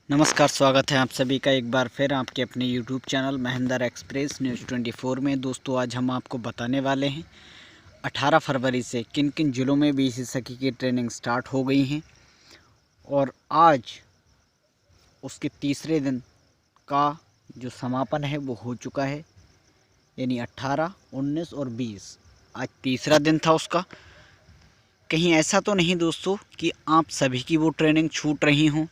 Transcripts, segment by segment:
नमस्कार, स्वागत है आप सभी का एक बार फिर आपके अपने YouTube channel Mahendra express news 24 में। दोस्तों, आज हम आपको बताने वाले हैं 18 फरवरी से किन किन ज़िलों में बीसी सखी की ट्रेनिंग स्टार्ट हो गई हैं और आज उसके तीसरे दिन का जो समापन है वो हो चुका है, यानी 18, 19 और 20 आज तीसरा दिन था उसका। कहीं ऐसा तो नहीं दोस्तों कि आप सभी की वो ट्रेनिंग छूट रही हों,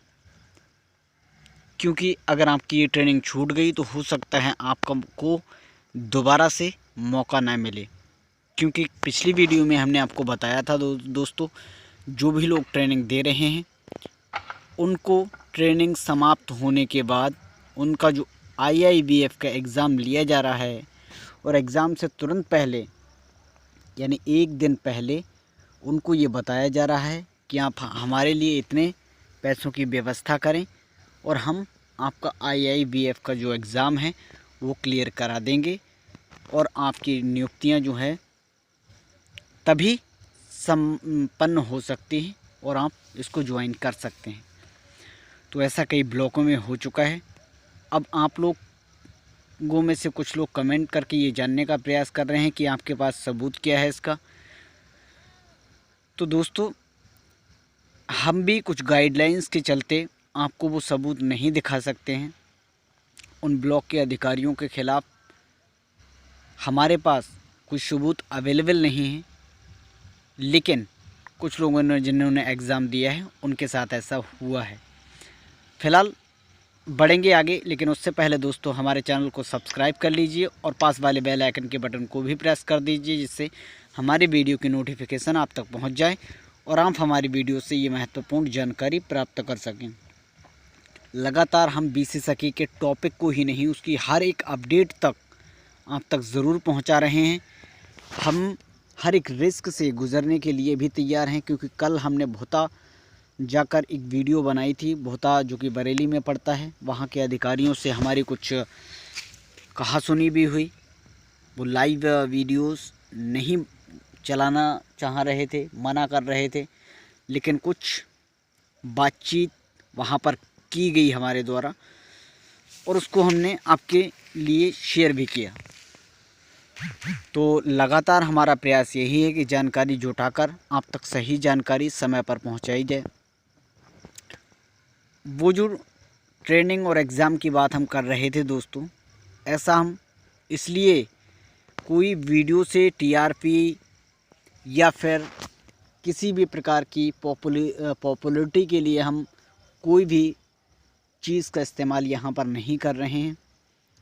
क्योंकि अगर आपकी ये ट्रेनिंग छूट गई तो हो सकता है आपको दोबारा से मौका ना मिले। क्योंकि पिछली वीडियो में हमने आपको बताया था दोस्तों, जो भी लोग ट्रेनिंग दे रहे हैं उनको ट्रेनिंग समाप्त होने के बाद उनका जो IIBF का एग्ज़ाम लिया जा रहा है और एग्ज़ाम से तुरंत पहले यानी एक दिन पहले उनको ये बताया जा रहा है कि आप हमारे लिए इतने पैसों की व्यवस्था करें और हम आपका IIBF का जो एग्ज़ाम है वो क्लियर करा देंगे और आपकी नियुक्तियां जो है तभी संपन्न हो सकती हैं और आप इसको ज्वाइन कर सकते हैं। तो ऐसा कई ब्लॉकों में हो चुका है। अब आप लोगों में से कुछ लोग कमेंट करके ये जानने का प्रयास कर रहे हैं कि आपके पास सबूत क्या है इसका। तो दोस्तों, हम भी कुछ गाइडलाइंस के चलते आपको वो सबूत नहीं दिखा सकते हैं। उन ब्लॉक के अधिकारियों के ख़िलाफ़ हमारे पास कुछ सबूत अवेलेबल नहीं है, लेकिन कुछ लोगों ने जिन्होंने एग्ज़ाम दिया है उनके साथ ऐसा हुआ है। फ़िलहाल बढ़ेंगे आगे, लेकिन उससे पहले दोस्तों हमारे चैनल को सब्सक्राइब कर लीजिए और पास वाले बेल आइकन के बटन को भी प्रेस कर दीजिए, जिससे हमारी वीडियो की नोटिफिकेशन आप तक पहुंच जाए और आप हमारी वीडियो से ये महत्वपूर्ण जानकारी प्राप्त कर सकें। लगातार हम बीसी सखी के टॉपिक को ही नहीं, उसकी हर एक अपडेट तक आप तक ज़रूर पहुंचा रहे हैं। हम हर एक रिस्क से गुज़रने के लिए भी तैयार हैं, क्योंकि कल हमने भोता जाकर एक वीडियो बनाई थी। भोता जो कि बरेली में पड़ता है, वहाँ के अधिकारियों से हमारी कुछ कहा सुनी भी हुई। वो लाइव वीडियोस नहीं चलाना चाह रहे थे, मना कर रहे थे, लेकिन कुछ बातचीत वहाँ पर की गई हमारे द्वारा और उसको हमने आपके लिए शेयर भी किया। तो लगातार हमारा प्रयास यही है कि जानकारी जुटाकर आप तक सही जानकारी समय पर पहुंचाई जाए। वो जो ट्रेनिंग और एग्ज़ाम की बात हम कर रहे थे दोस्तों, ऐसा हम इसलिए कोई वीडियो से TRP या फिर किसी भी प्रकार की पॉपुलैरिटी के लिए हम कोई भी चीज़ का इस्तेमाल यहाँ पर नहीं कर रहे हैं।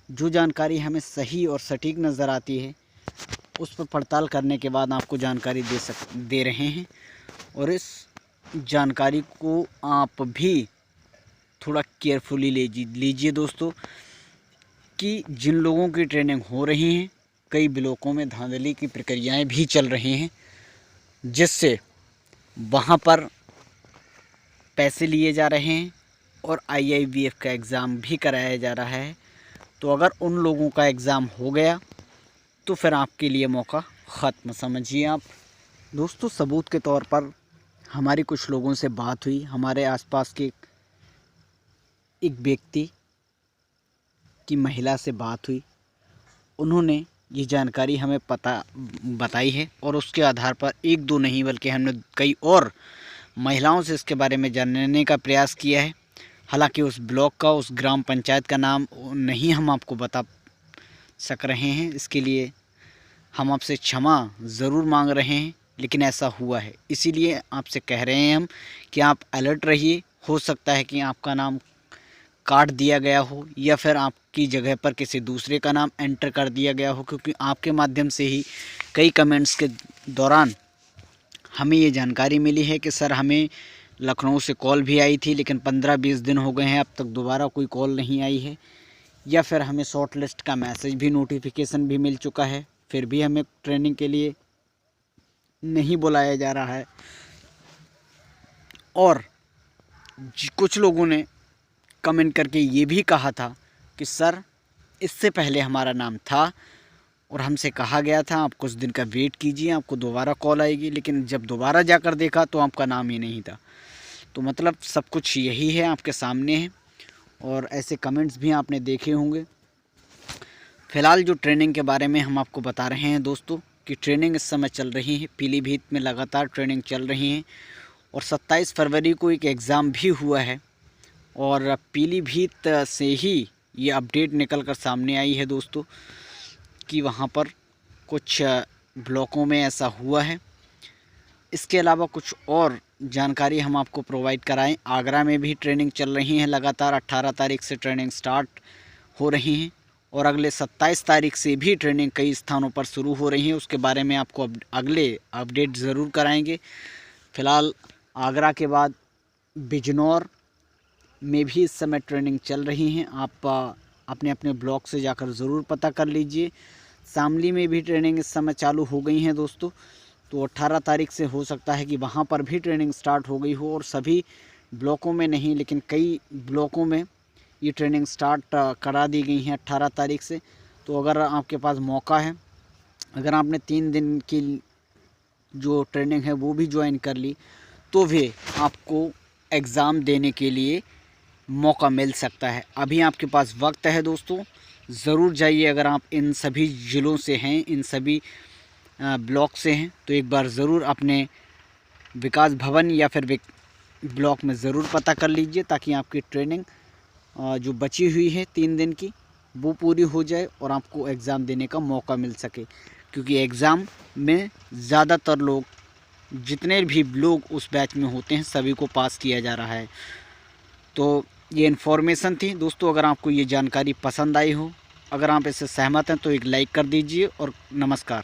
जो जानकारी हमें सही और सटीक नज़र आती है उस पर पड़ताल करने के बाद आपको जानकारी दे रहे हैं। और इस जानकारी को आप भी थोड़ा केयरफुली लीजिए दोस्तों, कि जिन लोगों की ट्रेनिंग हो रही हैं कई ब्लॉकों में धांधली की प्रक्रियाएं भी चल रही हैं, जिससे वहाँ पर पैसे लिए जा रहे हैं और IIBF का एग्ज़ाम भी कराया जा रहा है। तो अगर उन लोगों का एग्ज़ाम हो गया तो फिर आपके लिए मौका ख़त्म समझिए आप। दोस्तों, सबूत के तौर पर हमारी कुछ लोगों से बात हुई। हमारे आसपास के एक व्यक्ति की महिला से बात हुई, उन्होंने ये जानकारी हमें बताई है और उसके आधार पर एक दो नहीं बल्कि हमने कई और महिलाओं से इसके बारे में जानने का प्रयास किया है। हालांकि उस ब्लॉक का, उस ग्राम पंचायत का नाम नहीं हम आपको बता सक रहे हैं, इसके लिए हम आपसे क्षमा ज़रूर मांग रहे हैं, लेकिन ऐसा हुआ है। इसीलिए आपसे कह रहे हैं हम कि आप अलर्ट रहिए। हो सकता है कि आपका नाम काट दिया गया हो या फिर आपकी जगह पर किसी दूसरे का नाम एंटर कर दिया गया हो, क्योंकि आपके माध्यम से ही कई कमेंट्स के दौरान हमें ये जानकारी मिली है कि सर हमें लखनऊ से कॉल भी आई थी, लेकिन 15-20 दिन हो गए हैं, अब तक दोबारा कोई कॉल नहीं आई है, या फिर हमें शॉर्ट लिस्ट का मैसेज भी, नोटिफिकेशन भी मिल चुका है, फिर भी हमें ट्रेनिंग के लिए नहीं बुलाया जा रहा है। और कुछ लोगों ने कमेंट करके ये भी कहा था कि सर इससे पहले हमारा नाम था और हमसे कहा गया था आप कुछ दिन का वेट कीजिए, आपको दोबारा कॉल आएगी, लेकिन जब दोबारा जाकर देखा तो आपका नाम ही नहीं था। तो मतलब सब कुछ यही है, आपके सामने है। और ऐसे कमेंट्स भी आपने देखे होंगे। फ़िलहाल जो ट्रेनिंग के बारे में हम आपको बता रहे हैं दोस्तों कि ट्रेनिंग इस समय चल रही है, पीलीभीत में लगातार ट्रेनिंग चल रही है और 27 फरवरी को एक एग्ज़ाम भी हुआ है और पीलीभीत से ही ये अपडेट निकल कर सामने आई है दोस्तों कि वहाँ पर कुछ ब्लॉकों में ऐसा हुआ है। इसके अलावा कुछ और जानकारी हम आपको प्रोवाइड कराएं। आगरा में भी ट्रेनिंग चल रही है लगातार, 18 तारीख से ट्रेनिंग स्टार्ट हो रही हैं और अगले 27 तारीख से भी ट्रेनिंग कई स्थानों पर शुरू हो रही है। उसके बारे में आपको अगले अपडेट ज़रूर कराएंगे। फ़िलहाल आगरा के बाद बिजनौर में भी इस समय ट्रेनिंग चल रही हैं। आप अपने अपने ब्लॉक से जाकर ज़रूर पता कर लीजिए। शामली में भी ट्रेनिंग इस समय चालू हो गई हैं दोस्तों, तो 18 तारीख से हो सकता है कि वहाँ पर भी ट्रेनिंग स्टार्ट हो गई हो और सभी ब्लॉकों में नहीं लेकिन कई ब्लॉकों में ये ट्रेनिंग स्टार्ट करा दी गई हैं 18 तारीख से। तो अगर आपके पास मौका है, अगर आपने 3 दिन की जो ट्रेनिंग है वो भी ज्वाइन कर ली तो भी आपको एग्ज़ाम देने के लिए मौका मिल सकता है। अभी आपके पास वक्त है दोस्तों, ज़रूर जाइए। अगर आप इन सभी ज़िलों से हैं, इन सभी ब्लॉक से हैं तो एक बार ज़रूर अपने विकास भवन या फिर ब्लॉक में ज़रूर पता कर लीजिए ताकि आपकी ट्रेनिंग जो बची हुई है 3 दिन की वो पूरी हो जाए और आपको एग्ज़ाम देने का मौका मिल सके। क्योंकि एग्ज़ाम में ज़्यादातर लोग, जितने भी लोग उस बैच में होते हैं, सभी को पास किया जा रहा है। तो ये इन्फॉर्मेशन थी दोस्तों। अगर आपको ये जानकारी पसंद आई हो, अगर आप इससे सहमत हैं तो एक लाइक कर दीजिए और नमस्कार।